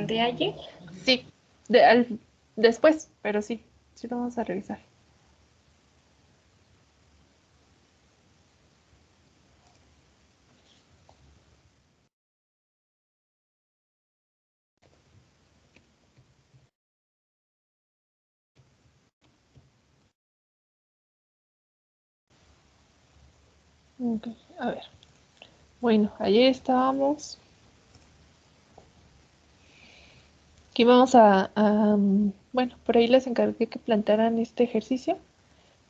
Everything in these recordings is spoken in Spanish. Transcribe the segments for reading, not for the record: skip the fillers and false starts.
de ayer. Sí, después, pero sí, sí lo vamos a revisar. Ok, a ver. Bueno, ayer estábamos. Aquí vamos bueno, por ahí les encargué que plantearan este ejercicio.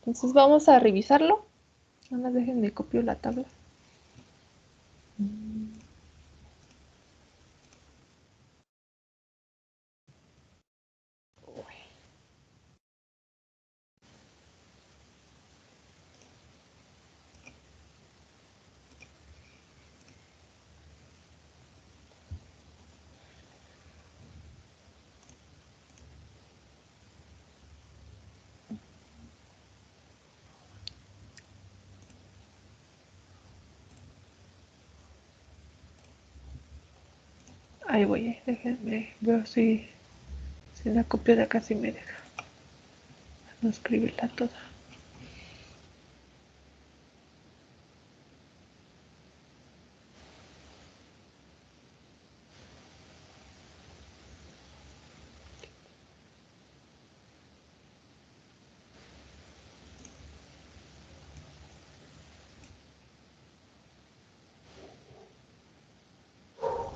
Entonces vamos a revisarlo. Nada más déjenme copio la tabla. Ahí voy, déjenme, veo si la copia de acá sí me deja. No escribirla toda.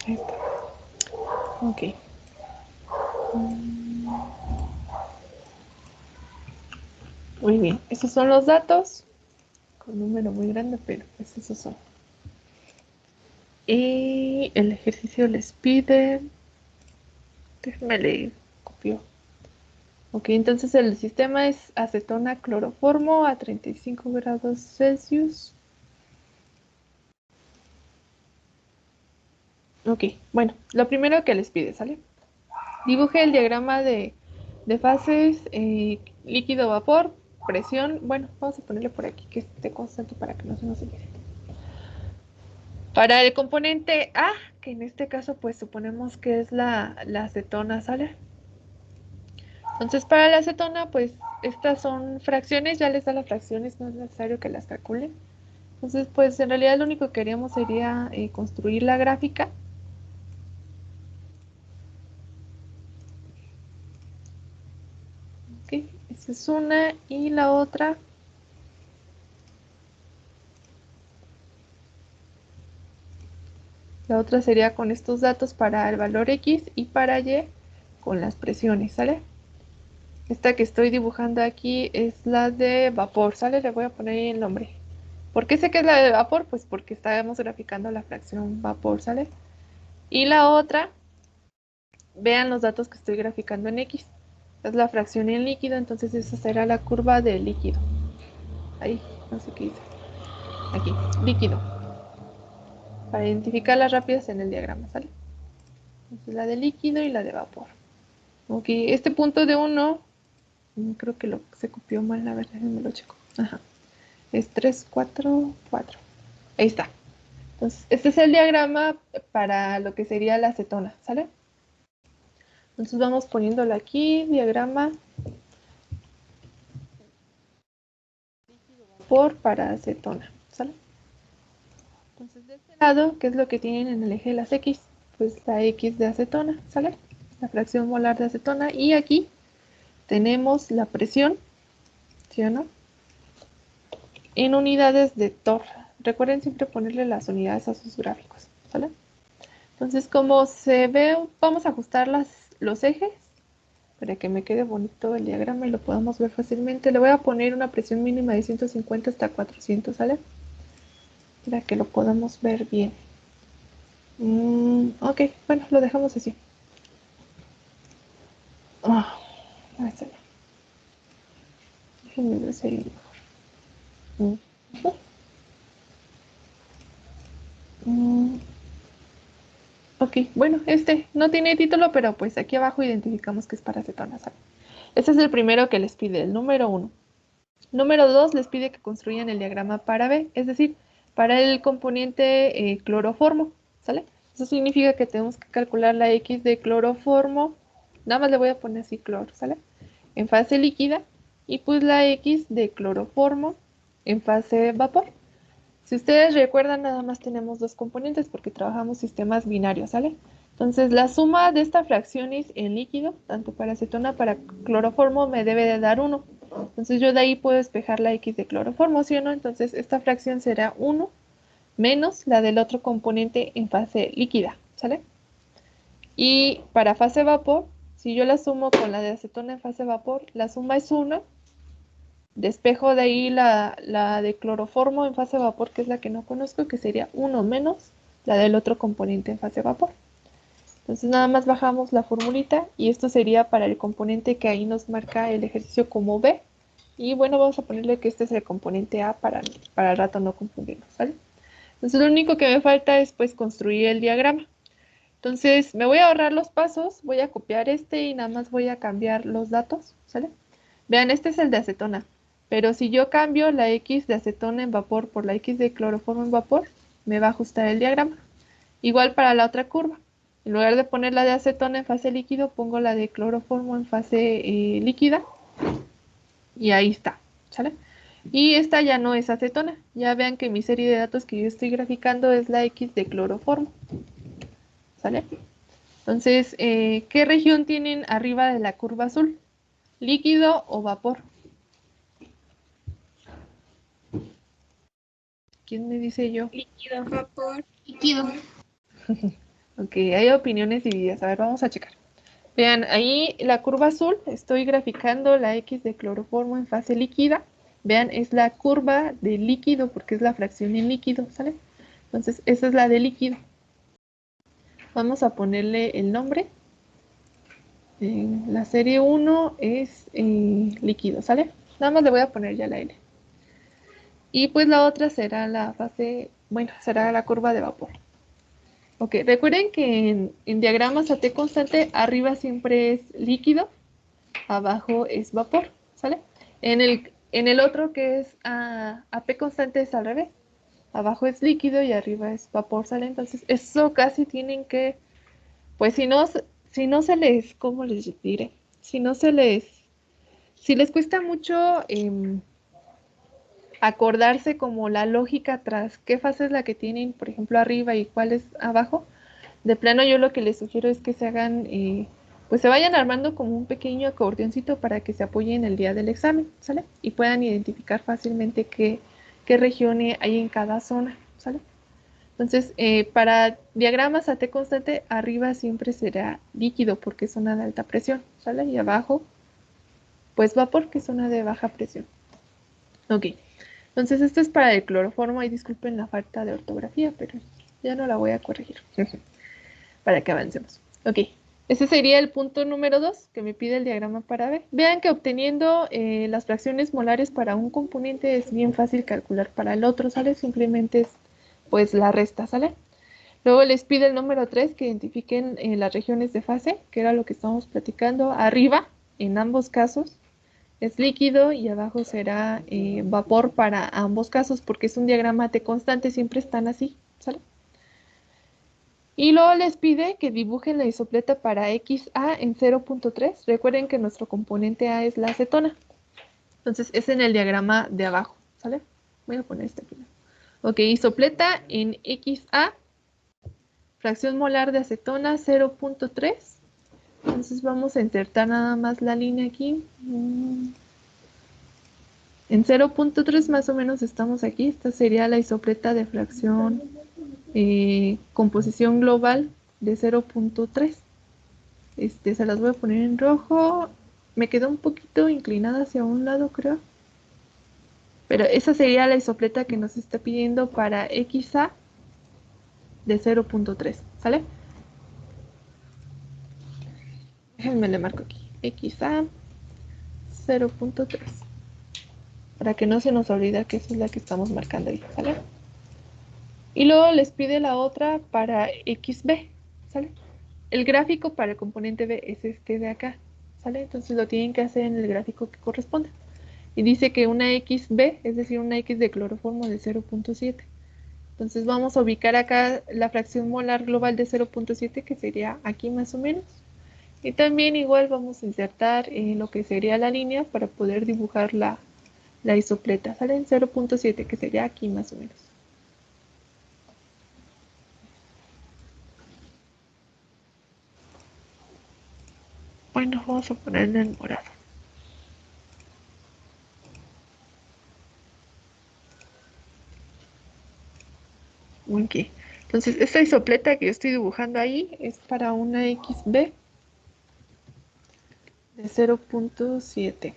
Ahí está. Ok. Muy bien, esos son los datos. Con un número muy grande, pero pues esos son. Y el ejercicio les pide. Déjenme leer, copio. Ok, entonces el sistema es acetona cloroformo a 35 grados Celsius. Ok, bueno, lo primero que les pide, ¿sale? Dibuje el diagrama de fases, líquido-vapor, presión. Bueno, vamos a ponerle por aquí que esté constante para que no se nos olvide. Para el componente A, que en este caso pues suponemos que es la acetona, ¿sale? Entonces para la acetona pues estas son fracciones, ya les da las fracciones, no es necesario que las calculen. Entonces pues en realidad lo único que queríamos sería construir la gráfica. Ok, esa es una y la otra. La otra sería con estos datos para el valor X y para Y con las presiones, ¿sale? Esta que estoy dibujando aquí es la de vapor, ¿sale? Le voy a poner ahí el nombre. ¿Por qué sé que es la de vapor? Pues porque estábamos graficando la fracción vapor, ¿sale? Y la otra, vean los datos que estoy graficando en X. Es la fracción en líquido, entonces esa será la curva del líquido. Ahí, no sé qué hice. Aquí, líquido. Para identificarlas rápidas en el diagrama, ¿sale? Entonces la de líquido y la de vapor. Ok, este punto de 1, creo que se copió mal, a ver, déjenme lo checo. Ajá, es 3, 4, 4. Ahí está. Entonces, este es el diagrama para lo que sería la acetona, ¿sale? Entonces vamos poniéndolo aquí, diagrama por para acetona, ¿sale? Entonces de este lado, ¿qué es lo que tienen en el eje de las X? Pues la X de acetona, ¿sale? La fracción molar de acetona. Y aquí tenemos la presión, ¿sí o no? En unidades de torr. Recuerden siempre ponerle las unidades a sus gráficos, ¿sale? Entonces, como se ve, vamos a ajustar los ejes para que me quede bonito el diagrama y lo podamos ver fácilmente. Le voy a poner una presión mínima de 150 hasta 400, ¿sale? Para que lo podamos ver bien. Ok, bueno, lo dejamos así. Ahí está. Déjenme ver si hay mejor. Ok, bueno, este no tiene título, pero pues aquí abajo identificamos que es para acetona, ¿sale? Este es el primero que les pide, el número 1. Número 2 les pide que construyan el diagrama para B, es decir, para el componente cloroformo, ¿sale? Eso significa que tenemos que calcular la X de cloroformo. Nada más le voy a poner así cloro, ¿sale? En fase líquida. Y pues la X de cloroformo en fase vapor. Si ustedes recuerdan, nada más tenemos dos componentes porque trabajamos sistemas binarios, ¿sale? Entonces, la suma de estas fracciones en líquido, tanto para acetona como para cloroformo, me debe de dar 1. Entonces, yo de ahí puedo despejar la X de cloroformo, ¿sí o no? Entonces, esta fracción será 1 menos la del otro componente en fase líquida, ¿sale? Y para fase vapor, si yo la sumo con la de acetona en fase vapor, la suma es 1. Despejo de ahí la de cloroformo en fase vapor, que es la que no conozco, que sería 1 menos la del otro componente en fase vapor. Entonces nada más bajamos la formulita y esto sería para el componente que ahí nos marca el ejercicio como B. Y bueno, vamos a ponerle que este es el componente A para el rato no confundirnos, ¿vale? Entonces lo único que me falta es pues construir el diagrama. Entonces me voy a ahorrar los pasos, voy a copiar este y nada más voy a cambiar los datos, ¿sale? Vean, este es el de acetona, pero si yo cambio la X de acetona en vapor por la X de cloroformo en vapor, me va a ajustar el diagrama. Igual para la otra curva. En lugar de poner la de acetona en fase líquido, pongo la de cloroformo en fase líquida y ahí está, ¿sale? Y esta ya no es acetona. Ya vean que mi serie de datos que yo estoy graficando es la X de cloroformo, ¿sale? Entonces, ¿qué región tienen arriba de la curva azul? ¿Líquido o vapor? ¿Quién me dice yo? Líquido. Vapor. Líquido. Ok, hay opiniones divididas. A ver, vamos a checar. Vean, ahí la curva azul, estoy graficando la X de cloroformo en fase líquida. Vean, es la curva de líquido porque es la fracción en líquido, ¿sale? Entonces, esa es la de líquido. Vamos a ponerle el nombre. La serie 1 es líquido, ¿sale? Nada más le voy a poner ya la L. Y pues la otra será la fase, bueno, será la curva de vapor. Ok, recuerden que en diagramas a T constante, arriba siempre es líquido, abajo es vapor, ¿sale? En el otro que es a P constante es al revés. Abajo es líquido y arriba es vapor, ¿sale? Entonces, eso casi tienen que, pues si no se les, ¿cómo les diré? Si les cuesta mucho acordarse como la lógica tras qué fase es la que tienen, por ejemplo, arriba y cuál es abajo, de plano yo lo que les sugiero es que se hagan, pues se vayan armando como un pequeño acordeoncito para que se apoyen el día del examen, ¿sale? Y puedan identificar fácilmente qué regiones hay en cada zona, ¿sale? Entonces, para diagramas a T constante, arriba siempre será líquido porque es zona de alta presión, ¿sale? Y abajo, pues vapor, que es zona de baja presión. Ok, entonces esto es para el cloroformo y disculpen la falta de ortografía, pero ya no la voy a corregir para que avancemos. Ok, ese sería el punto número 2 que me pide el diagrama para B. Vean que obteniendo las fracciones molares para un componente es bien fácil calcular para el otro, ¿sale? Simplemente es pues la resta, ¿sale? Luego les pide el número 3 que identifiquen las regiones de fase, que era lo que estamos platicando. Arriba, en ambos casos, es líquido y abajo será vapor para ambos casos, porque es un diagrama T constante, siempre están así, ¿sale? Y luego les pide que dibujen la isopleta para XA en 0.3. Recuerden que nuestro componente A es la acetona. Entonces es en el diagrama de abajo, ¿sale? Voy a poner este aquí. Ok, isopleta en XA, fracción molar de acetona 0.3. Entonces vamos a insertar nada más la línea aquí. En 0.3 más o menos estamos aquí. Esta sería la isopleta de fracción composición global de 0.3. Se las voy a poner en rojo. Me quedó un poquito inclinada hacia un lado, creo. Pero esa sería la isopleta que nos está pidiendo para XA de 0.3, ¿sale? Déjenme le marco aquí. XA 0.3. Para que no se nos olvide que esa es la que estamos marcando ahí, ¿sale? Y luego les pide la otra para XB, ¿sale? El gráfico para el componente B es este de acá, ¿sale? Entonces lo tienen que hacer en el gráfico que corresponde. Y dice que una XB, es decir, una X de cloroformo de 0.7. Entonces vamos a ubicar acá la fracción molar global de 0.7, que sería aquí más o menos. Y también igual vamos a insertar lo que sería la línea para poder dibujar la isopleta. Sale en 0.7, que sería aquí más o menos. Bueno, vamos a ponerle en morado. Ok. Entonces, esta isopleta que yo estoy dibujando ahí es para una XB de 0.7.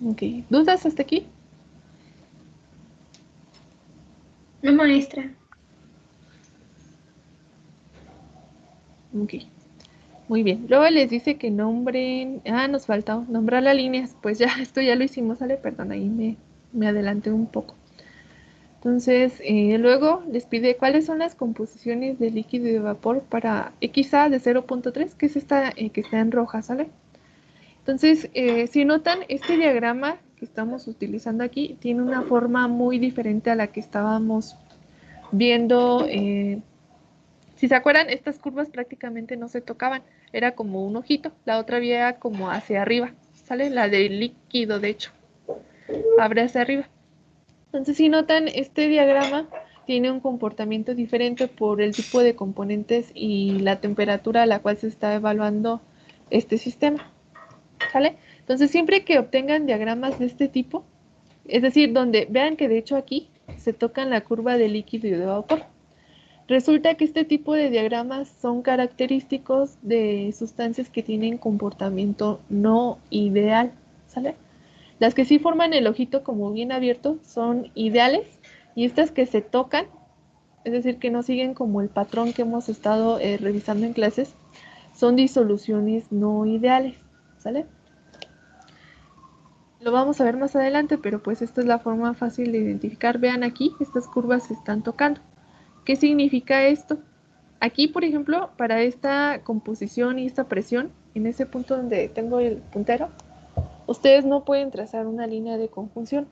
Ok. ¿Dudas hasta aquí? No, maestra. Ok. Muy bien. Luego les dice que nombren. Ah, nos falta nombrar las líneas. Pues ya, esto ya lo hicimos, ¿sale? Perdón, ahí me adelanté un poco. Entonces, luego les pide cuáles son las composiciones de líquido y de vapor para XA de 0.3, que es esta que está en roja, ¿sale? Entonces, si notan, este diagrama que estamos utilizando aquí tiene una forma muy diferente a la que estábamos viendo. Si se acuerdan, estas curvas prácticamente no se tocaban, era como un ojito, la otra vía como hacia arriba, ¿sale? La del líquido, de hecho, abre hacia arriba. Entonces, si notan, este diagrama tiene un comportamiento diferente por el tipo de componentes y la temperatura a la cual se está evaluando este sistema, ¿sale? Entonces, siempre que obtengan diagramas de este tipo, es decir, donde vean que de hecho aquí se tocan la curva de líquido y de vapor, resulta que este tipo de diagramas son característicos de sustancias que tienen comportamiento no ideal, ¿sale? Las que sí forman el ojito como bien abierto son ideales y estas que se tocan, es decir, que no siguen como el patrón que hemos estado revisando en clases, son disoluciones no ideales, ¿sale? Lo vamos a ver más adelante, pero pues esta es la forma fácil de identificar. Vean aquí, estas curvas se están tocando. ¿Qué significa esto? Aquí, por ejemplo, para esta composición y esta presión, en ese punto donde tengo el puntero, ustedes no pueden trazar una línea de conjunción.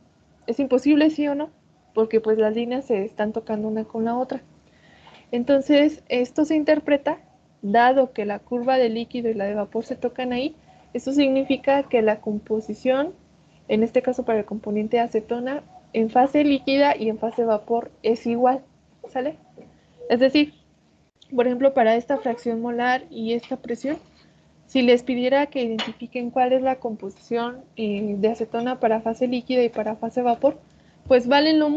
Es imposible, sí o no, porque pues las líneas se están tocando una con la otra. Entonces, esto se interpreta, dado que la curva de líquido y la de vapor se tocan ahí, eso significa que la composición, en este caso para el componente acetona, en fase líquida y en fase vapor es igual, ¿sale? Es decir, por ejemplo, para esta fracción molar y esta presión, si les pidiera que identifiquen cuál es la composición de acetona para fase líquida y para fase vapor, pues valen lo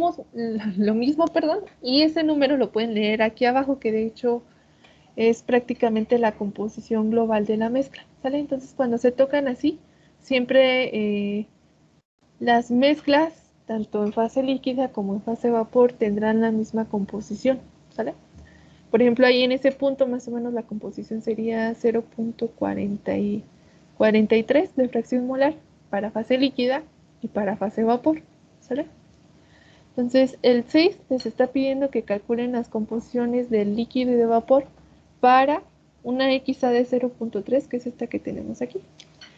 mismo, perdón, y ese número lo pueden leer aquí abajo, que de hecho es prácticamente la composición global de la mezcla, ¿sale? Entonces, cuando se tocan así, siempre las mezclas, tanto en fase líquida como en fase vapor, tendrán la misma composición, ¿sale? Por ejemplo, ahí en ese punto más o menos la composición sería 0.43 de fracción molar para fase líquida y para fase vapor, ¿sale? Entonces, el 6 les está pidiendo que calculen las composiciones del líquido y de vapor para una XA de 0.3, que es esta que tenemos aquí.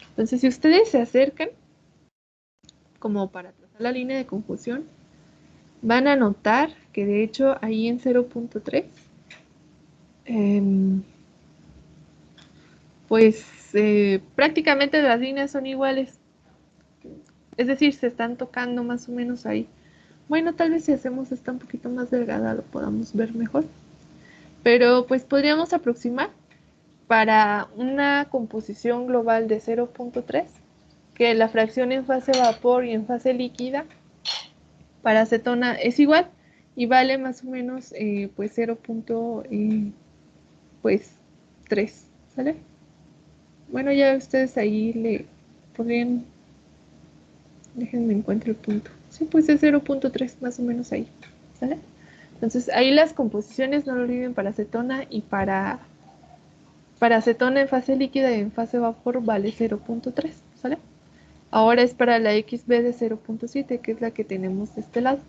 Entonces, si ustedes se acercan, como para trazar la línea de confusión, van a notar que de hecho ahí en 0.3 pues prácticamente las líneas son iguales, es decir, se están tocando más o menos ahí. Bueno, tal vez si hacemos esta un poquito más delgada lo podamos ver mejor, pero pues podríamos aproximar para una composición global de 0.3 que la fracción en fase vapor y en fase líquida para acetona es igual y vale más o menos pues 0. Pues 3, ¿sale? Bueno, ya ustedes ahí le podrían. Déjenme encuentro el punto. Sí, pues es 0.3, más o menos ahí. ¿Sale? Entonces, ahí las composiciones, no lo olviden, para acetona y para acetona en fase líquida y en fase vapor vale 0.3. ¿Sale? Ahora es para la XB de 0.7, que es la que tenemos de este lado.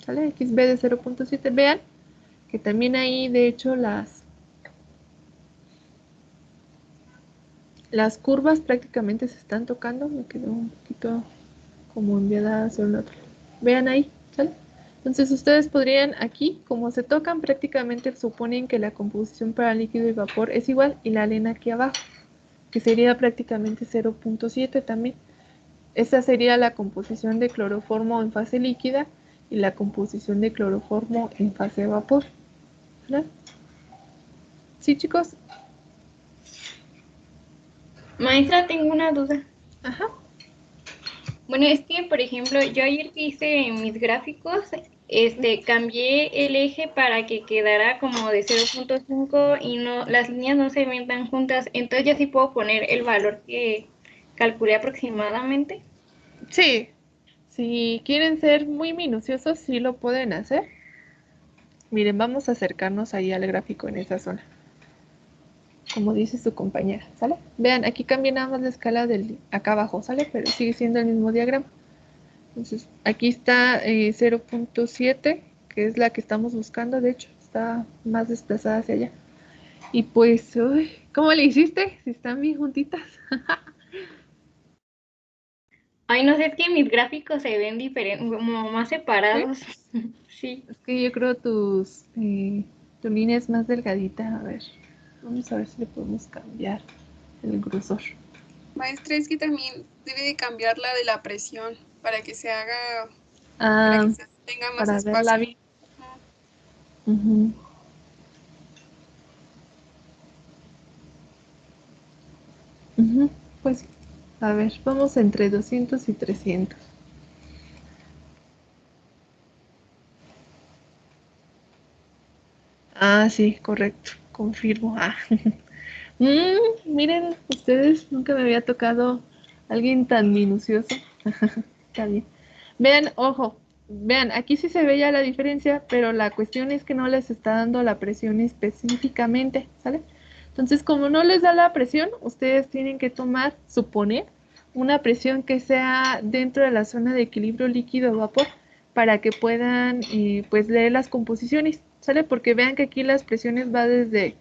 ¿Sale? XB de 0.7. Vean que también ahí, de hecho, Las curvas prácticamente se están tocando, me quedó un poquito como enviada hacia un otro. Vean ahí, ¿sale? Entonces ustedes podrían aquí, como se tocan, prácticamente suponen que la composición para líquido y vapor es igual y la arena aquí abajo, que sería prácticamente 0.7 también. Esa sería la composición de cloroformo en fase líquida y la composición de cloroformo en fase de vapor. ¿Verdad? ¿Sí, chicos? Maestra, tengo una duda. Ajá. Bueno, es que, por ejemplo, yo ayer que hice mis gráficos, cambié el eje para que quedara como de 0.5 y no, las líneas no se ven tan juntas. Entonces ya sí puedo poner el valor que calculé aproximadamente. Sí. Si quieren ser muy minuciosos, sí lo pueden hacer. Miren, vamos a acercarnos ahí al gráfico en esa zona, como dice su compañera, ¿sale? Vean, aquí cambia nada más la escala del acá abajo, ¿sale? Pero sigue siendo el mismo diagrama. Entonces, aquí está 0.7, que es la que estamos buscando, de hecho, está más desplazada hacia allá. Y pues, uy, ¿cómo le hiciste? Si están bien juntitas. Ay, no sé, es que mis gráficos se ven diferentes, como más ¿Sí? separados. Sí. Es que yo creo tu línea es más delgadita. A ver, vamos a ver si le podemos cambiar el grosor. Maestra, es que también debe de cambiar la de la presión para que se haga, para Ah, que tenga más para verla espacio. bien. Ujú. Ujú. Ujú, pues, a ver, vamos entre 200 y 300. Ah, sí, correcto, confirmo. Ah. Miren, ustedes nunca me había tocado alguien tan minucioso. Está bien. Vean, ojo, vean, aquí sí se ve ya la diferencia, pero la cuestión es que no les está dando la presión específicamente, ¿sale? Entonces, como no les da la presión, ustedes tienen que suponer, una presión que sea dentro de la zona de equilibrio líquido-vapor para que puedan, pues, leer las composiciones, ¿sale? Porque vean que aquí las presiones va desde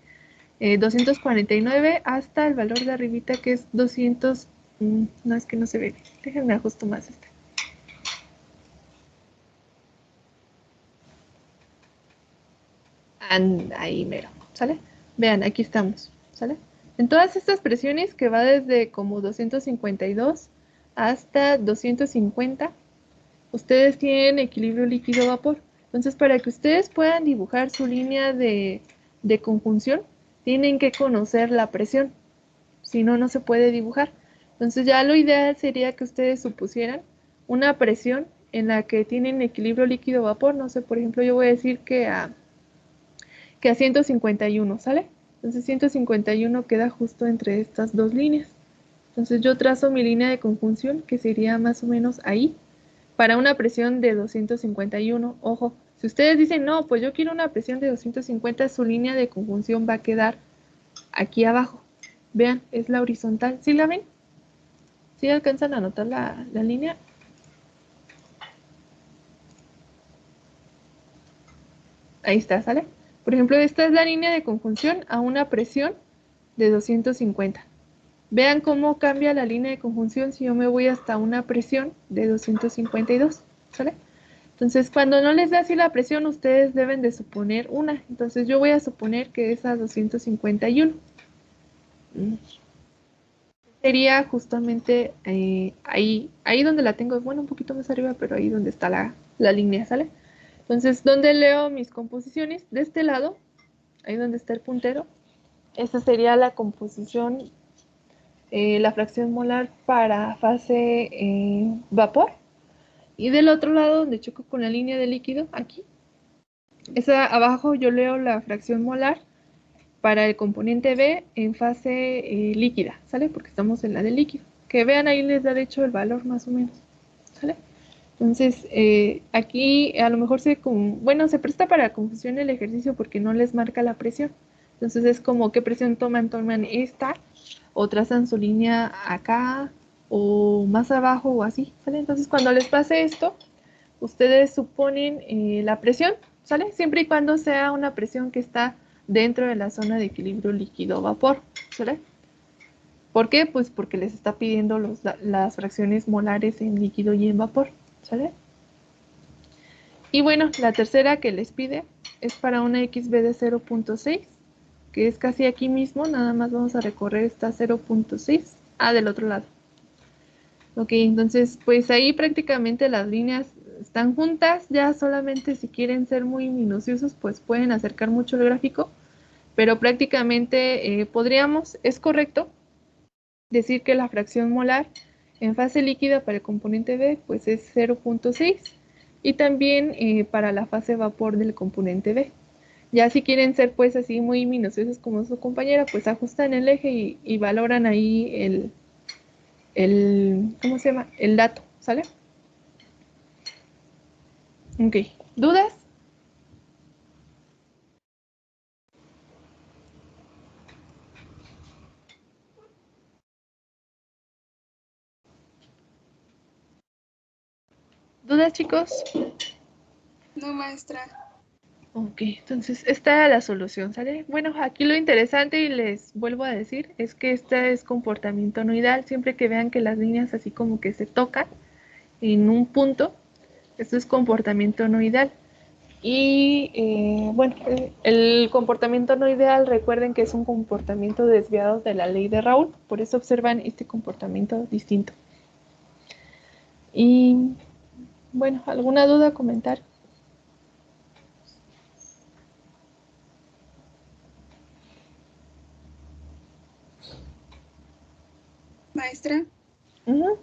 249 hasta el valor de arribita que es 200. No, es que no se ve. Déjenme ajusto más este. Ahí mero, ¿sale? Vean, aquí estamos, ¿sale? En todas estas presiones que va desde como 252 hasta 250, ustedes tienen equilibrio líquido-vapor. Entonces, para que ustedes puedan dibujar su línea de conjunción, tienen que conocer la presión. Si no, no se puede dibujar. Entonces, ya lo ideal sería que ustedes supusieran una presión en la que tienen equilibrio líquido-vapor. No sé, por ejemplo, yo voy a decir que a 151, ¿sale? Entonces 151 queda justo entre estas dos líneas. Entonces yo trazo mi línea de conjunción, que sería más o menos ahí, para una presión de 251. Ojo, si ustedes dicen, no, pues yo quiero una presión de 250, su línea de conjunción va a quedar aquí abajo. Vean, es la horizontal. ¿Sí la ven? ¿Sí alcanzan a notar la línea? Ahí está, ¿sale? Por ejemplo, esta es la línea de conjunción a una presión de 250. Vean cómo cambia la línea de conjunción si yo me voy hasta una presión de 252, ¿sale? Entonces, cuando no les da así la presión, ustedes deben de suponer una. Entonces, yo voy a suponer que es a 251. Sería justamente ahí donde la tengo, bueno, un poquito más arriba, pero ahí donde está la línea, ¿sale? Entonces, ¿dónde leo mis composiciones? De este lado, ahí donde está el puntero, esa sería la composición, la fracción molar para fase vapor. Y del otro lado, donde choco con la línea de líquido, aquí, esa abajo yo leo la fracción molar para el componente B en fase líquida, ¿sale? Porque estamos en la de líquido. Que vean ahí les da de hecho el valor más o menos, ¿sale? Entonces, aquí a lo mejor bueno, se presta para confusión el ejercicio porque no les marca la presión. Entonces es como qué presión toman esta, o trazan su línea acá, o más abajo, o así, ¿sale? Entonces cuando les pase esto, ustedes suponen la presión, ¿sale? Siempre y cuando sea una presión que está dentro de la zona de equilibrio líquido-vapor, ¿sale? ¿Por qué? Pues porque les está pidiendo las fracciones molares en líquido y en vapor, ¿sale? Y bueno, la tercera que les pide es para una XB de 0.6, que es casi aquí mismo, nada más vamos a recorrer esta 0.6, del otro lado. Ok, entonces pues ahí prácticamente las líneas están juntas, ya solamente si quieren ser muy minuciosos pues pueden acercar mucho el gráfico, pero prácticamente es correcto decir que la fracción molar en fase líquida para el componente B pues es 0.6 y también para la fase vapor del componente B. Ya si quieren ser pues así muy minuciosos como su compañera, pues ajustan el eje y valoran ahí ¿cómo se llama? El dato, ¿sale? Ok, ¿dudas? ¿Dudas, chicos? No, maestra. Ok, entonces esta es la solución, ¿sale? Bueno, aquí lo interesante, y les vuelvo a decir, es que este es comportamiento noidal. Siempre que vean que las líneas así como que se tocan en un punto, esto es comportamiento noidal. Y bueno, el comportamiento no ideal, recuerden que es un comportamiento desviado de la ley de Raoult, por eso observan este comportamiento distinto. Y bueno, ¿alguna duda, comentario? Maestra, Ujú.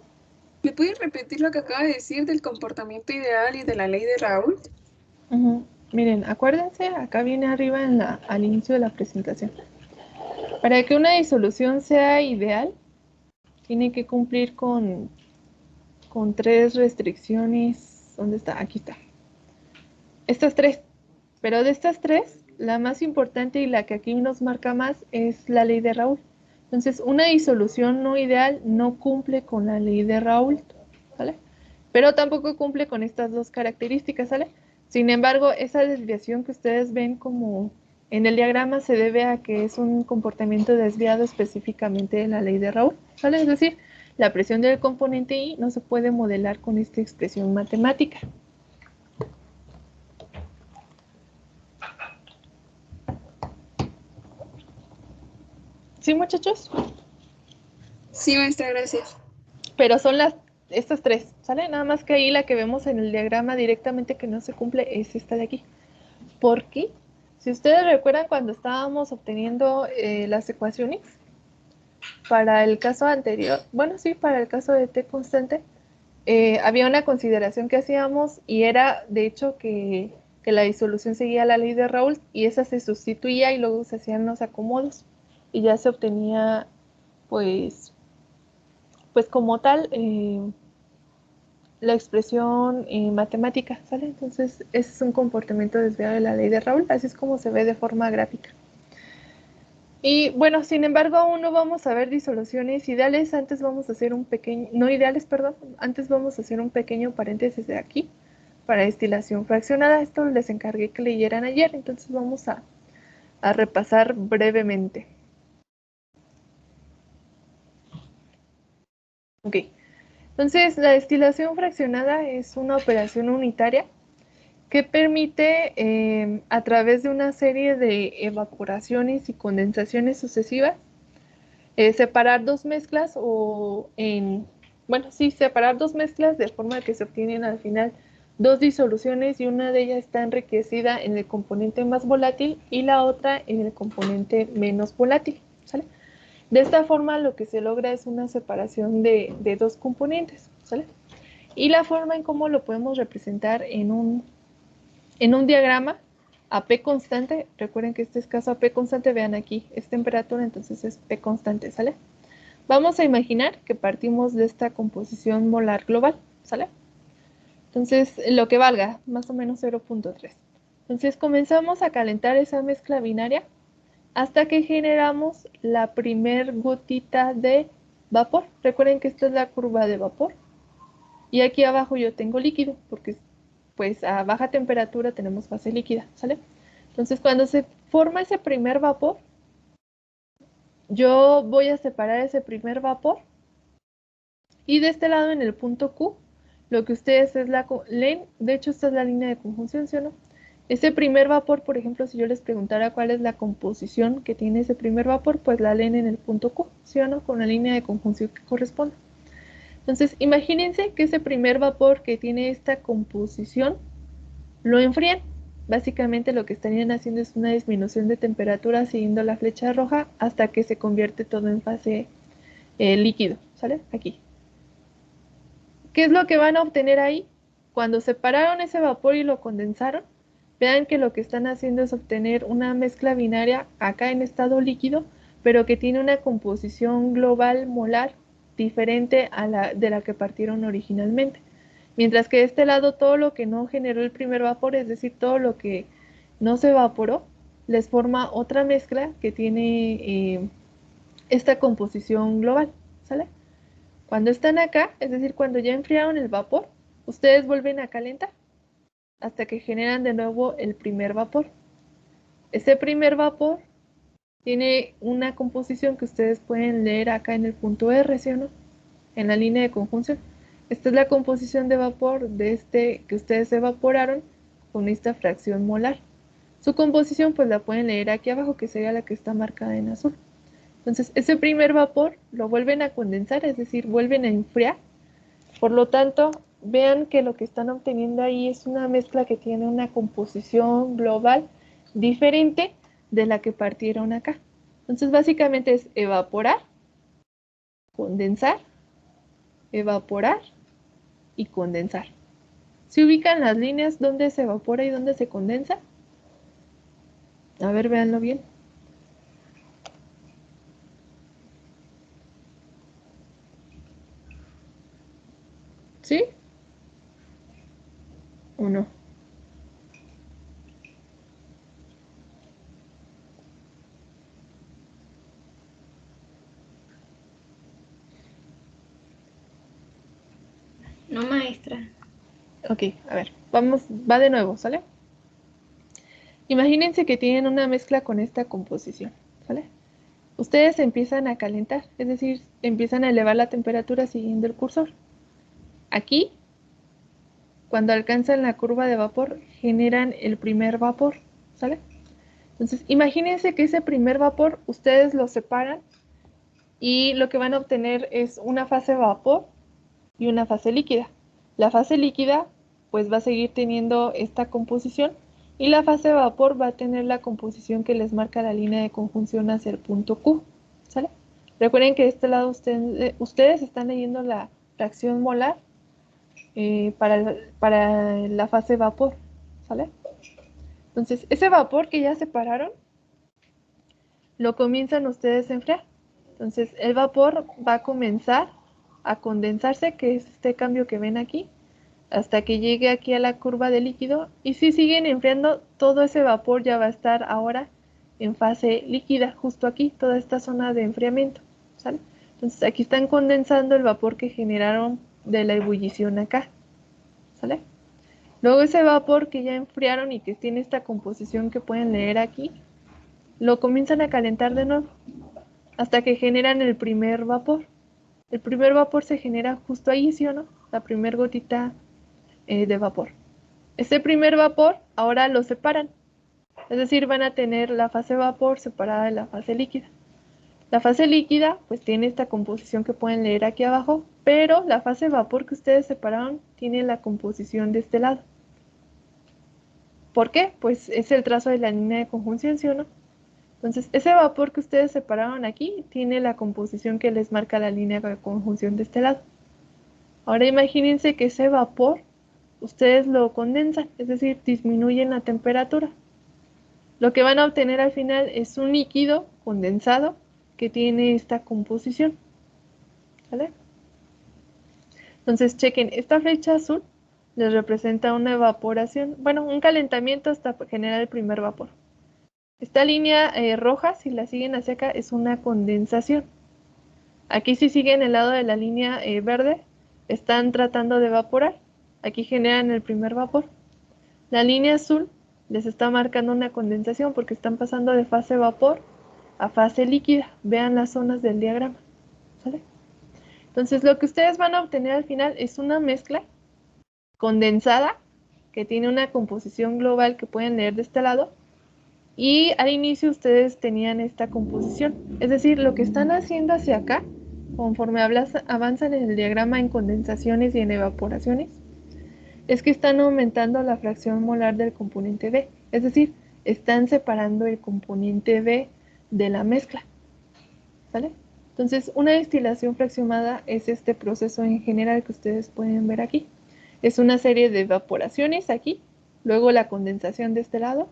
¿me puede repetir lo que acaba de decir del comportamiento ideal y de la ley de Raoult? Miren, acuérdense, acá viene arriba al inicio de la presentación. Para que una disolución sea ideal, tiene que cumplir con 3 restricciones. ¿Dónde está? Aquí está. Estas 3. Pero de estas 3, la más importante y la que aquí nos marca más es la ley de Raoult. Entonces, una disolución no ideal no cumple con la ley de Raoult, ¿vale? Pero tampoco cumple con estas 2 características, ¿sale? Sin embargo, esa desviación que ustedes ven como en el diagrama se debe a que es un comportamiento desviado específicamente de la ley de Raoult, ¿vale? Es decir, la presión del componente I no se puede modelar con esta expresión matemática. ¿Sí, muchachos? Sí, maestra, gracias. Pero son estas 3, ¿sale? Nada más que ahí la que vemos en el diagrama directamente que no se cumple es esta de aquí. ¿Por qué? Si ustedes recuerdan cuando estábamos obteniendo las ecuaciones, para el caso anterior, bueno, sí, para el caso de t constante, había una consideración que hacíamos y era, de hecho, que la disolución seguía la ley de Raoult y esa se sustituía y luego se hacían los acomodos y ya se obtenía, pues como tal, la expresión matemática, ¿sale? Entonces, ese es un comportamiento desviado de la ley de Raoult, así es como se ve de forma gráfica. Y bueno, sin embargo, aún no vamos a ver disoluciones ideales, antes vamos a hacer un pequeño, no ideales, perdón, antes vamos a hacer un pequeño paréntesis de aquí para destilación fraccionada. Esto les encargué que leyeran ayer, entonces vamos a repasar brevemente. Ok, entonces la destilación fraccionada es una operación unitaria que permite, a través de una serie de evaporaciones y condensaciones sucesivas, separar dos mezclas separar dos mezclas de forma que se obtienen al final dos disoluciones y una de ellas está enriquecida en el componente más volátil y la otra en el componente menos volátil, ¿sale? De esta forma lo que se logra es una separación de dos componentes, ¿sale? Y la forma en cómo lo podemos representar en un diagrama a P constante, recuerden que este es caso a P constante, vean aquí, es temperatura, entonces es P constante, ¿sale? Vamos a imaginar que partimos de esta composición molar global, ¿sale? Entonces, lo que valga, más o menos 0.3. Entonces, comenzamos a calentar esa mezcla binaria hasta que generamos la primer gotita de vapor. Recuerden que esta es la curva de vapor. Y aquí abajo yo tengo líquido, porque pues a baja temperatura tenemos fase líquida, ¿sale? Entonces, cuando se forma ese primer vapor, yo voy a separar ese primer vapor y de este lado en el punto Q, lo que ustedes leen, de hecho esta es la línea de conjunción, ¿sí o no? Ese primer vapor, por ejemplo, si yo les preguntara cuál es la composición que tiene ese primer vapor, pues la leen en el punto Q, ¿sí o no? Con la línea de conjunción que corresponde. Entonces, imagínense que ese primer vapor que tiene esta composición, lo enfrían. Básicamente lo que estarían haciendo es una disminución de temperatura siguiendo la flecha roja hasta que se convierte todo en fase líquido, ¿sale? Aquí. ¿Qué es lo que van a obtener ahí? Cuando separaron ese vapor y lo condensaron, vean que lo que están haciendo es obtener una mezcla binaria acá en estado líquido, pero que tiene una composición global molar diferente a de la que partieron originalmente. Mientras que de este lado todo lo que no generó el primer vapor, es decir, todo lo que no se evaporó, les forma otra mezcla que tiene esta composición global, ¿sale? Cuando están acá, es decir, cuando ya enfriaron el vapor, ustedes vuelven a calentar hasta que generan de nuevo el primer vapor. Ese primer vapor tiene una composición que ustedes pueden leer acá en el punto R, ¿sí o no? En la línea de conjunción. Esta es la composición de vapor de este que ustedes evaporaron con esta fracción molar. Su composición pues la pueden leer aquí abajo, que sería la que está marcada en azul. Entonces ese primer vapor lo vuelven a condensar, es decir, vuelven a enfriar. Por lo tanto, vean que lo que están obteniendo ahí es una mezcla que tiene una composición global diferente de la que partieron acá. Entonces básicamente es evaporar, condensar, evaporar y condensar. ¿Se ubican las líneas donde se evapora y donde se condensa? A ver, véanlo bien. ¿Sí? ¿O no? No, maestra. Ok, a ver, va de nuevo, ¿sale? Imagínense que tienen una mezcla con esta composición, ¿sale? Ustedes empiezan a calentar, es decir, empiezan a elevar la temperatura siguiendo el cursor. Aquí, cuando alcanzan la curva de vapor, generan el primer vapor, ¿sale? Entonces, imagínense que ese primer vapor ustedes lo separan y lo que van a obtener es una fase vapor y una fase líquida. La fase líquida pues va a seguir teniendo esta composición y la fase vapor va a tener la composición que les marca la línea de conjunción hacia el punto Q, ¿sale? Recuerden que de este lado ustedes están leyendo la fracción molar para la fase vapor, ¿sale? Entonces, ese vapor que ya separaron, lo comienzan ustedes a enfriar. Entonces, el vapor va a comenzar a condensarse, que es este cambio que ven aquí, hasta que llegue aquí a la curva de líquido. Y si siguen enfriando, todo ese vapor ya va a estar ahora en fase líquida, justo aquí, toda esta zona de enfriamiento, ¿sale? Entonces, aquí están condensando el vapor que generaron de la ebullición acá, ¿sale? Luego ese vapor que ya enfriaron y que tiene esta composición que pueden leer aquí, lo comienzan a calentar de nuevo hasta que generan el primer vapor. El primer vapor se genera justo ahí, ¿sí o no? La primer gotita de vapor. Este primer vapor ahora lo separan, es decir, van a tener la fase vapor separada de la fase líquida. La fase líquida pues tiene esta composición que pueden leer aquí abajo, pero la fase vapor que ustedes separaron tiene la composición de este lado. ¿Por qué? Pues es el trazo de la línea de conjunción, ¿sí o no? Entonces, ese vapor que ustedes separaron aquí tiene la composición que les marca la línea de conjunción de este lado. Ahora imagínense que ese vapor ustedes lo condensan, es decir, disminuyen la temperatura. Lo que van a obtener al final es un líquido condensado que tiene esta composición, ¿vale? Entonces, chequen, esta flecha azul les representa una evaporación, bueno, un calentamiento hasta generar el primer vapor. Esta línea roja, si la siguen hacia acá, es una condensación. Aquí si siguen el lado de la línea verde, están tratando de evaporar. Aquí generan el primer vapor. La línea azul les está marcando una condensación porque están pasando de fase vapor a fase líquida. Vean las zonas del diagrama, ¿sale? Entonces lo que ustedes van a obtener al final es una mezcla condensada que tiene una composición global que pueden leer de este lado, y al inicio ustedes tenían esta composición. Es decir, lo que están haciendo hacia acá, conforme avanzan en el diagrama en condensaciones y en evaporaciones, es que están aumentando la fracción molar del componente B. Es decir, están separando el componente B de la mezcla, ¿sale? Entonces, una destilación fraccionada es este proceso en general que ustedes pueden ver aquí. Es una serie de evaporaciones aquí, luego la condensación de este lado,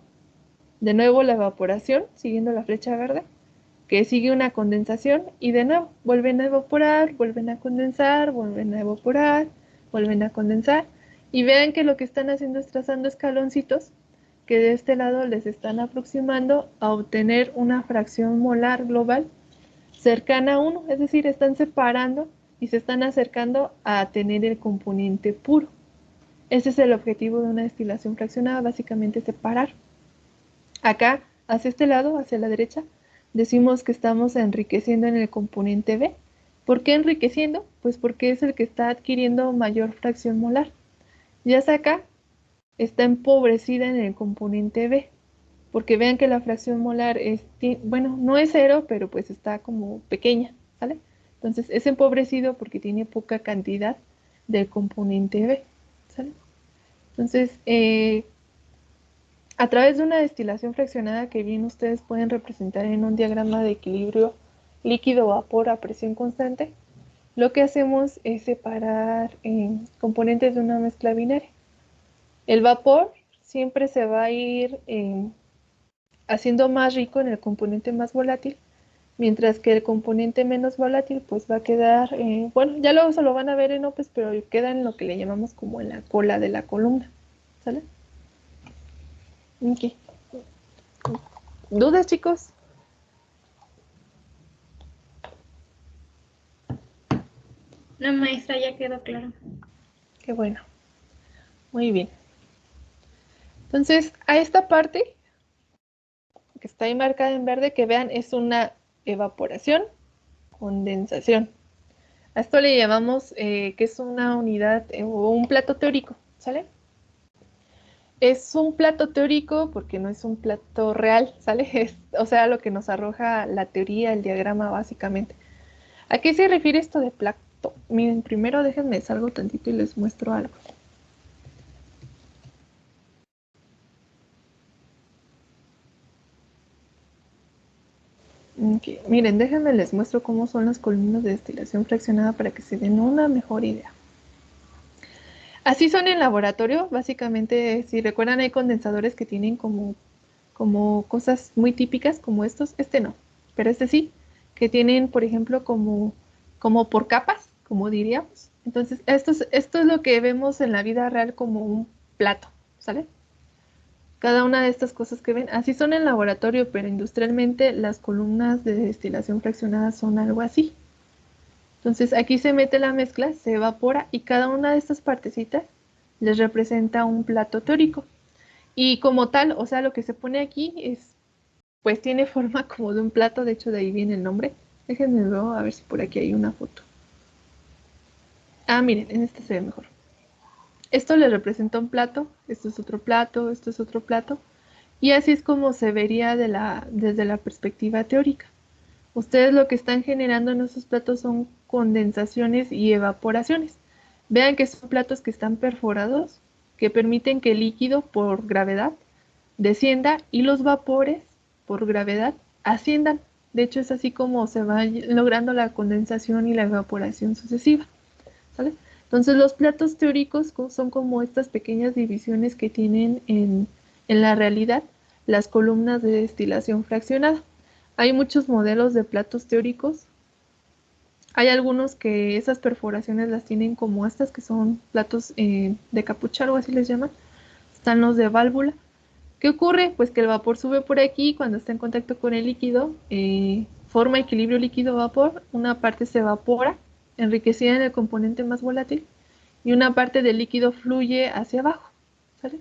de nuevo la evaporación, siguiendo la flecha verde, que sigue una condensación, y de nuevo vuelven a evaporar, vuelven a condensar, vuelven a evaporar, vuelven a condensar, y vean que lo que están haciendo es trazando escaloncitos que de este lado les están aproximando a obtener una fracción molar global cercana a 1, es decir, están separando y se están acercando a tener el componente puro. Ese es el objetivo de una destilación fraccionada, básicamente separar. Acá, hacia este lado, hacia la derecha, decimos que estamos enriqueciendo en el componente B. ¿Por qué enriqueciendo? Pues porque es el que está adquiriendo mayor fracción molar. Ya sea acá, está empobrecida en el componente B, porque vean que la fracción molar es, bueno, no es 0, pero pues está como pequeña, ¿vale? Entonces es empobrecido porque tiene poca cantidad del componente B, ¿sale? Entonces, a través de una destilación fraccionada que bien ustedes pueden representar en un diagrama de equilibrio líquido-vapor a presión constante, lo que hacemos es separar componentes de una mezcla binaria. El vapor siempre se va a ir haciendo más rico en el componente más volátil, mientras que el componente menos volátil pues va a quedar, bueno, ya luego se lo van a ver en OPES, pero queda en lo que le llamamos como en la cola de la columna, ¿sale? Okay. ¿Dudas, chicos? No, maestra, ya quedó claro. Qué bueno. Muy bien. Entonces, a esta parte que está ahí marcada en verde, que vean, es una evaporación, condensación. A esto le llamamos que es una unidad o un plato teórico, ¿sale? Es un plato teórico porque no es un plato real, ¿sale? O sea, lo que nos arroja la teoría, el diagrama básicamente. ¿A qué se refiere esto de plato? Miren, primero déjenme salgo tantito y les muestro algo. Okay. Miren, déjenme les muestro cómo son las columnas de destilación fraccionada para que se den una mejor idea. Así son en laboratorio, básicamente, si recuerdan hay condensadores que tienen como cosas muy típicas como estos, este no, pero este sí, que tienen, por ejemplo, como por capas, como diríamos. Entonces, esto es lo que vemos en la vida real como un plato, ¿sale? Cada una de estas cosas que ven, así son en laboratorio, pero industrialmente las columnas de destilación fraccionada son algo así. Entonces aquí se mete la mezcla, se evapora y cada una de estas partecitas les representa un plato teórico. Y como tal, o sea, lo que se pone aquí es, pues tiene forma como de un plato, de hecho de ahí viene el nombre. Déjenme ver, a ver si por aquí hay una foto. Ah, miren, en este se ve mejor. Esto le representa un plato, esto es otro plato, esto es otro plato. Y así es como se vería desde la perspectiva teórica. Ustedes lo que están generando en esos platos son condensaciones y evaporaciones. Vean que son platos que están perforados, que permiten que el líquido por gravedad descienda y los vapores por gravedad asciendan. De hecho, es así como se va logrando la condensación y la evaporación sucesiva, ¿sale? Entonces, los platos teóricos son como estas pequeñas divisiones que tienen en la realidad las columnas de destilación fraccionada. Hay muchos modelos de platos teóricos. Hay algunos que esas perforaciones las tienen como estas, que son platos de capucha, algo así les llaman. Están los de válvula. ¿Qué ocurre? Pues que el vapor sube por aquí, cuando está en contacto con el líquido, forma equilibrio líquido-vapor, una parte se evapora, enriquecida en el componente más volátil, y una parte del líquido fluye hacia abajo, ¿sale?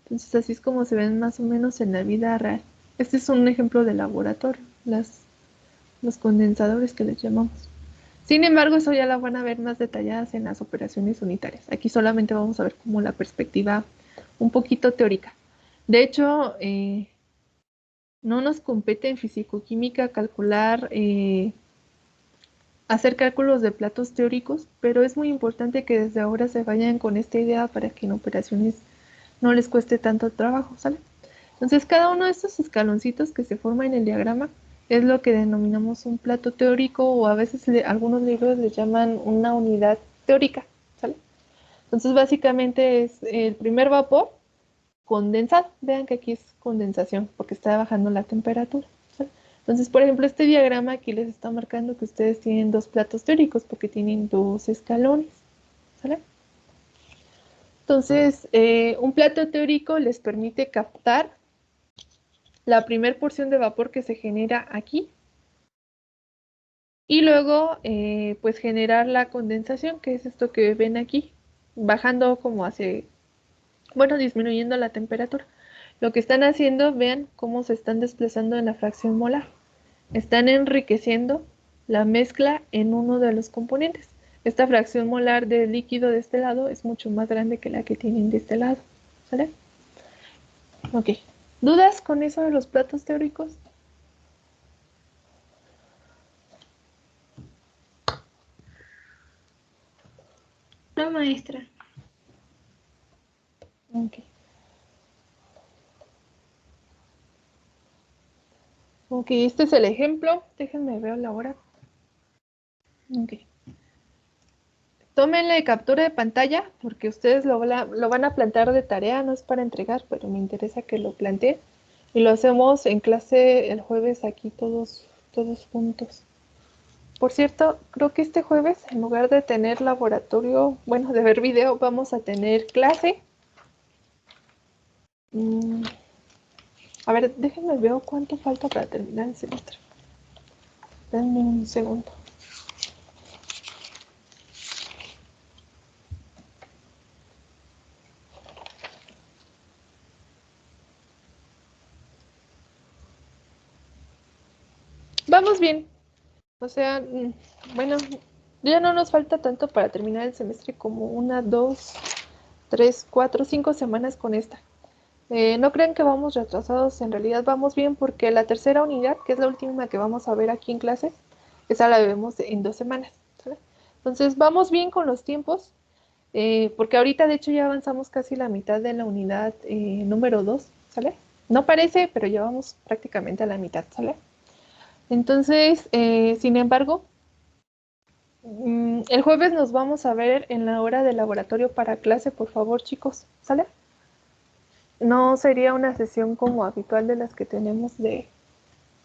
Entonces así es como se ven más o menos en la vida real. Este es un ejemplo de laboratorio. los condensadores que les llamamos. Sin embargo, eso ya la van a ver más detalladas en las operaciones unitarias. Aquí solamente vamos a ver como la perspectiva un poquito teórica. De hecho, no nos compete en fisicoquímica calcular, hacer cálculos de platos teóricos, pero es muy importante que desde ahora se vayan con esta idea para que en operaciones no les cueste tanto trabajo, ¿sale? Entonces, cada uno de estos escaloncitos que se forman en el diagrama es lo que denominamos un plato teórico, o a veces algunos libros le llaman una unidad teórica, ¿sale? Entonces, básicamente es el primer vapor condensado. Vean que aquí es condensación porque está bajando la temperatura, ¿sale? Entonces, por ejemplo, este diagrama aquí les está marcando que ustedes tienen dos platos teóricos porque tienen dos escalones, ¿sale? Entonces, un plato teórico les permite captar la primera porción de vapor que se genera aquí y luego pues generar la condensación, que es esto que ven aquí, bajando como hacia, bueno, disminuyendo la temperatura. Lo que están haciendo, vean cómo se están desplazando en la fracción molar. Están enriqueciendo la mezcla en uno de los componentes. Esta fracción molar de líquido de este lado es mucho más grande que la que tienen de este lado, ¿vale? Ok. ¿Dudas con eso de los platos teóricos? No, maestra. Ok. Ok, este es el ejemplo. Déjenme ver la hora. Ok. Tómenle captura de pantalla porque ustedes lo van a plantear de tarea, no es para entregar, pero me interesa que lo planteen. Y lo hacemos en clase el jueves aquí todos juntos. Por cierto, creo que este jueves, en lugar de tener laboratorio, bueno, de ver video, vamos a tener clase. A ver, déjenme ver cuánto falta para terminar el semestre. Denme un segundo. Vamos bien. O sea, bueno, ya no nos falta tanto para terminar el semestre como 1, 2, 3, 4, 5 semanas con esta. No crean que vamos retrasados, en realidad vamos bien porque la tercera unidad, que es la última que vamos a ver aquí en clases, esa la vemos en 2 semanas, ¿sale? Entonces vamos bien con los tiempos, porque ahorita de hecho ya avanzamos casi la mitad de la unidad número 2, ¿sale? No parece, pero ya vamos prácticamente a la mitad, ¿sale? Entonces, sin embargo, el jueves nos vamos a ver en la hora de laboratorio para clase, por favor, chicos, ¿sale? No sería una sesión como habitual de las que tenemos de,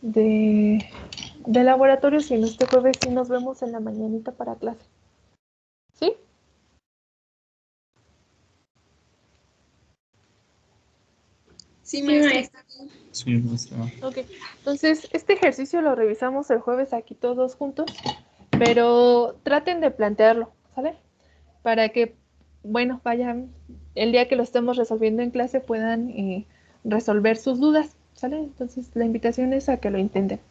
de laboratorio, sino este jueves sí nos vemos en la mañanita para clase. ¿Sí? Sí, maestra, está bien. Sí, maestra. Ok, entonces este ejercicio lo revisamos el jueves aquí todos juntos, pero traten de plantearlo, ¿sale? Para que, bueno, vayan, el día que lo estemos resolviendo en clase puedan resolver sus dudas, ¿sale? Entonces la invitación es a que lo intenten.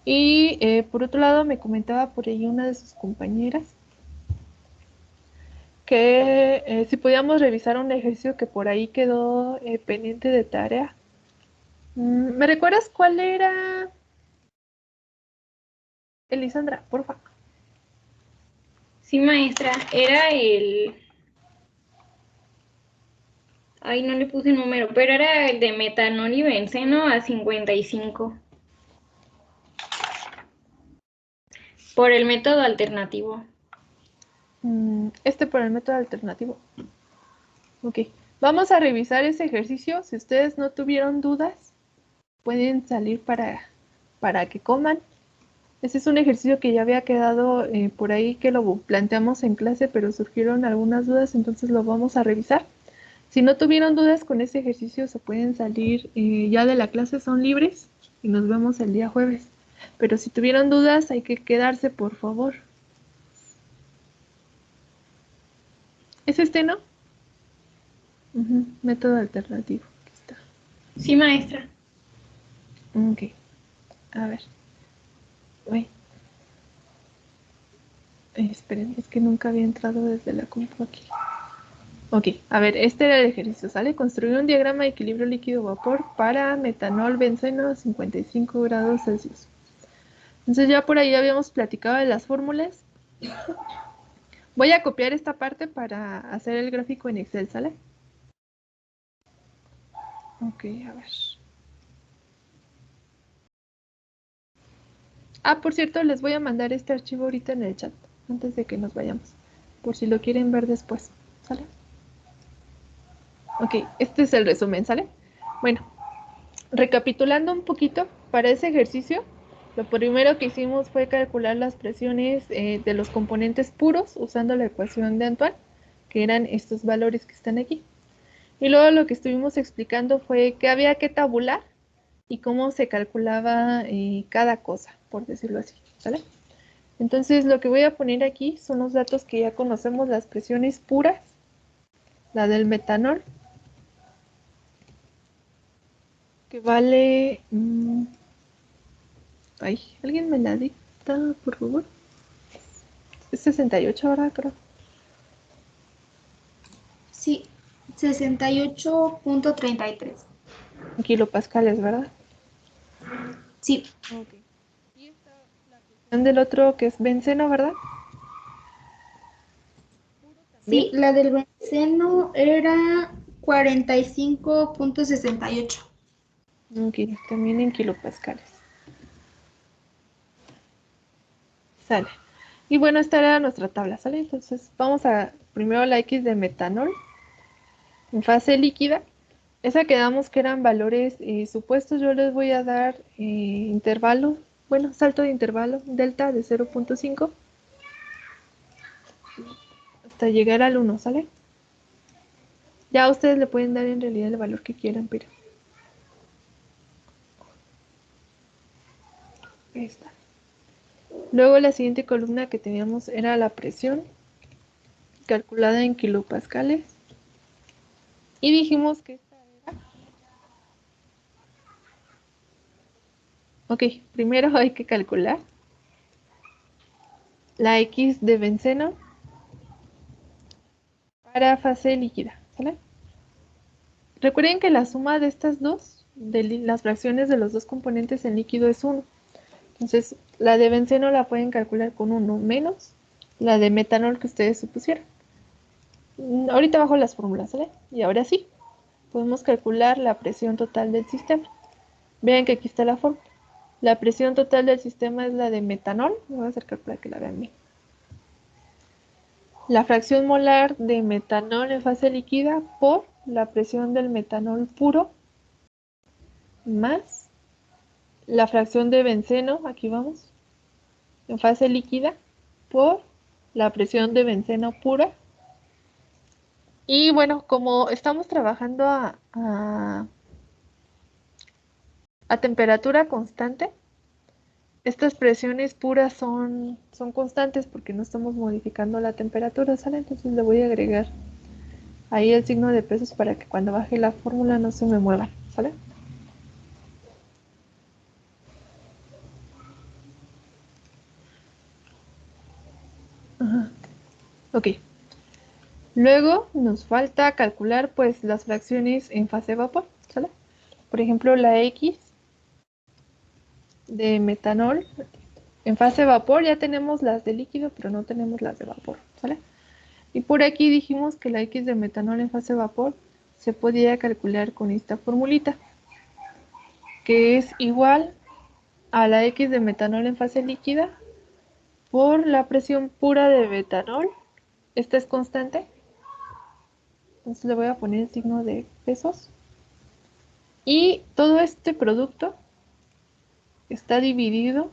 Y por otro lado me comentaba por ahí una de sus compañeras que si podíamos revisar un ejercicio que por ahí quedó pendiente de tarea. ¿Me recuerdas cuál era, Elisandra, porfa? Sí, maestra, era el... Ay, no le puse número, pero era el de metanol y benceno a 55. Por el método alternativo. Por el método alternativo. Ok, vamos a revisar ese ejercicio. Si ustedes no tuvieron dudas, pueden salir para que coman. Ese es un ejercicio que ya había quedado por ahí que lo planteamos en clase, pero surgieron algunas dudas, entonces lo vamos a revisar. Si no tuvieron dudas con ese ejercicio, se pueden salir ya de la clase, son libres y nos vemos el día jueves. Pero si tuvieron dudas, hay que quedarse, por favor. ¿Es este, no? Método alternativo. Aquí está. Sí, maestra. Ok. A ver. Uy. Esperen, es que nunca había entrado desde la compu aquí. Ok, a ver, este era el ejercicio, ¿sale? Construir un diagrama de equilibrio líquido-vapor para metanol benceno a 55 grados Celsius. Entonces ya por ahí habíamos platicado de las fórmulas. Voy a copiar esta parte para hacer el gráfico en Excel, ¿sale? Ok, a ver. Ah, por cierto, les voy a mandar este archivo ahorita en el chat, antes de que nos vayamos, por si lo quieren ver después, ¿sale? Ok, este es el resumen, ¿sale? Bueno, recapitulando un poquito, para ese ejercicio, lo primero que hicimos fue calcular las presiones de los componentes puros usando la ecuación de Antoine, que eran estos valores que están aquí. Y luego lo que estuvimos explicando fue que había que tabular y cómo se calculaba cada cosa, por decirlo así, ¿vale? Entonces lo que voy a poner aquí son los datos que ya conocemos, las presiones puras, la del metanol, que vale... ay, ¿alguien me la dicta, por favor? Es 68 ahora, creo. Sí, 68.33. Kilopascales, ¿verdad? Sí. Ok. Y está la presión del otro que es benceno, ¿verdad? Sí, Bien. la del benceno era 45.68. Ok, también en kilopascales. Sale. Y bueno, esta era nuestra tabla, ¿sale? Entonces vamos a primero la X de metanol en fase líquida. Esa quedamos que eran valores supuestos. Yo les voy a dar intervalo, bueno, salto de intervalo, delta de 0.5 hasta llegar al 1, ¿sale? Ya ustedes le pueden dar en realidad el valor que quieran, pero ahí está. Luego la siguiente columna que teníamos era la presión, calculada en kilopascales. Y dijimos que esta era... Ok, primero hay que calcular la X de benceno para fase líquida, ¿vale? Recuerden que la suma de estas dos, de las fracciones de los dos componentes en líquido es 1. Entonces, la de benceno la pueden calcular con 1 menos la de metanol que ustedes supusieron. Ahorita bajo las fórmulas, ¿vale? Y ahora sí, podemos calcular la presión total del sistema. Vean que aquí está la fórmula. La presión total del sistema es la de metanol. Me voy a acercar para que la vean bien. La fracción molar de metanol en fase líquida por la presión del metanol puro más la fracción de benceno, aquí vamos, en fase líquida por la presión de benceno pura. Y bueno, como estamos trabajando a temperatura constante, estas presiones puras son constantes porque no estamos modificando la temperatura, ¿sale? Entonces le voy a agregar ahí el signo de pesos para que cuando baje la fórmula no se me mueva, ¿sale? Ajá. Ok. Luego nos falta calcular pues las fracciones en fase vapor, ¿sale? Por ejemplo, la X de metanol en fase vapor ya tenemos las de líquido, pero no tenemos las de vapor, ¿sale? Y por aquí dijimos que la X de metanol en fase vapor se podía calcular con esta formulita, que es igual a la X de metanol en fase líquida por la presión pura de metanol. Esta es constante, entonces le voy a poner el signo de pesos. Y todo este producto está dividido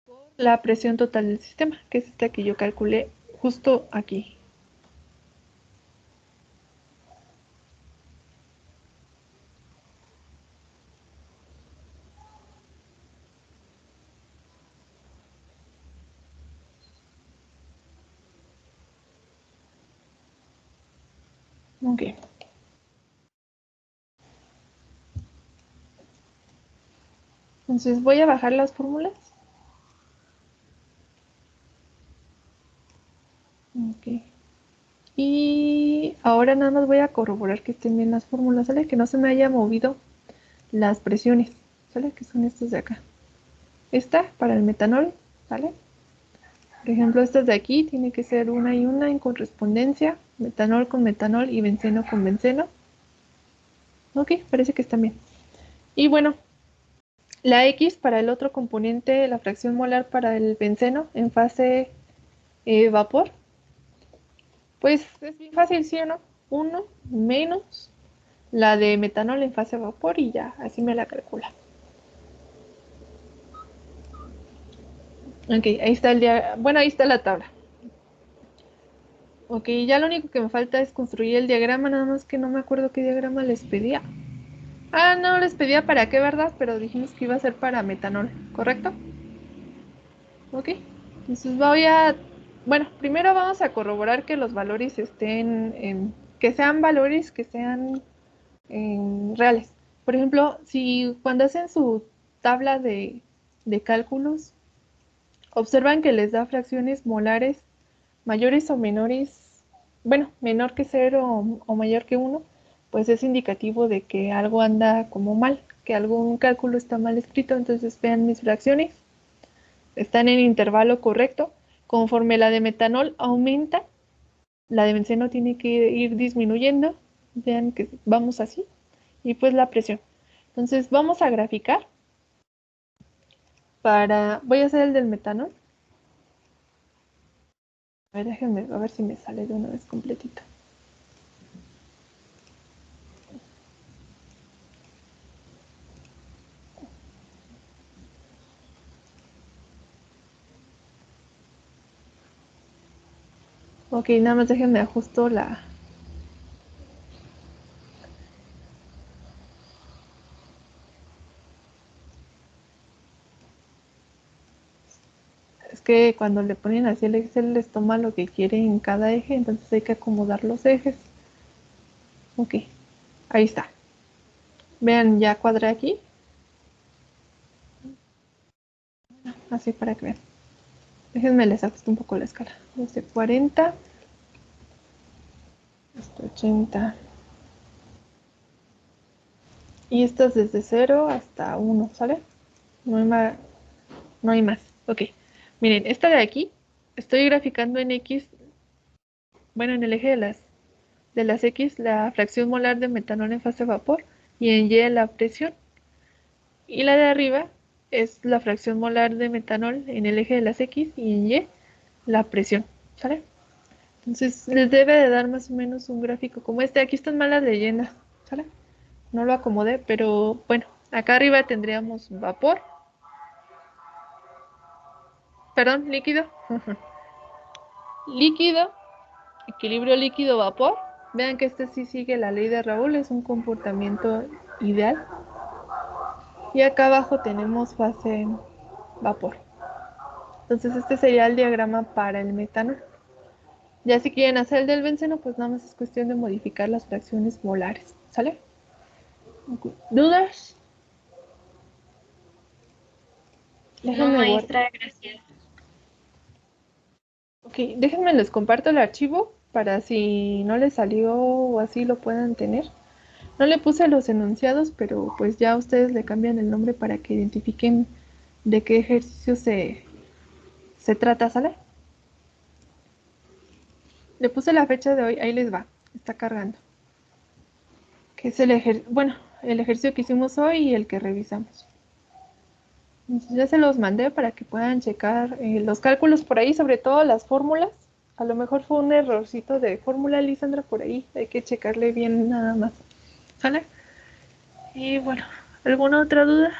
por la presión total del sistema, que es esta que yo calculé justo aquí. Ok. Entonces voy a bajar las fórmulas. Ok. Y ahora nada más voy a corroborar que estén bien las fórmulas, ¿sale? Que no se me haya movido las presiones, ¿sale? Que son estas de acá. Esta para el metanol, ¿sale? Por ejemplo, estas de aquí tiene que ser una y una en correspondencia, metanol con metanol y benceno con benceno. Ok, parece que están bien. Y bueno, la X para el otro componente, la fracción molar para el benceno en fase vapor, pues es bien fácil, ¿sí o no? 1 menos la de metanol en fase vapor y ya, así me la calcula. Ok, ahí está ahí está la tabla. Ok, ya lo único que me falta es construir el diagrama, nada más que no me acuerdo qué diagrama les pedía. Ah, no, les pedía para qué, ¿verdad? Pero dijimos que iba a ser para metanol, ¿correcto? Ok, entonces bueno, primero vamos a corroborar que los valores que sean valores que sean reales. Por ejemplo, si cuando hacen su tabla de cálculos, observan que les da fracciones molares mayores o menores, bueno, menor que 0 o mayor que 1, pues es indicativo de que algo anda como mal, que algún cálculo está mal escrito. Entonces vean mis fracciones, están en intervalo correcto. Conforme la de metanol aumenta, la de benceno tiene que ir disminuyendo. Vean que vamos así. Y pues la presión. Entonces vamos a graficar voy a hacer el del metanol. A ver, déjenme a ver si me sale de una vez completito. Ok, nada más déjenme ajusto la... Es que cuando le ponen así el Excel les toma lo que quiere en cada eje, entonces hay que acomodar los ejes. Ok, ahí está. Vean, ya cuadré aquí. Así para que vean. Déjenme les ajusto un poco la escala. Desde 40 hasta 80. Y estas desde 0 hasta 1, ¿sale? No hay más. No hay más. Ok. Miren, esta de aquí, estoy graficando en X, bueno, en el eje de las X, la fracción molar de metanol en fase vapor, y en Y la presión. Y la de arriba es la fracción molar de metanol en el eje de las X, y en Y la presión, ¿sale? Entonces les debe de dar más o menos un gráfico como este. Aquí están malas leyendas, ¿sale? No lo acomodé, pero bueno, acá arriba tendríamos vapor, perdón, líquido, líquido, equilibrio líquido-vapor. Vean que este sí sigue la ley de Raúl, es un comportamiento ideal. Y acá abajo tenemos fase vapor. Entonces este sería el diagrama para el metanol. Ya si quieren hacer el del benceno, pues nada más es cuestión de modificar las fracciones molares, ¿sale? ¿Dudas? No, maestra, gracias. Ok, déjenme les comparto el archivo para si no les salió o así lo puedan tener. No le puse los enunciados, pero pues ya ustedes le cambian el nombre para que identifiquen de qué ejercicio se trata, ¿sale? Le puse la fecha de hoy, ahí les va, está cargando. Que es el ejercicio que hicimos hoy y el que revisamos. Entonces ya se los mandé para que puedan checar los cálculos por ahí, sobre todo las fórmulas. A lo mejor fue un errorcito de fórmula, Lisandra, por ahí. Hay que checarle bien nada más. ¿Sale? Y bueno, ¿alguna otra duda?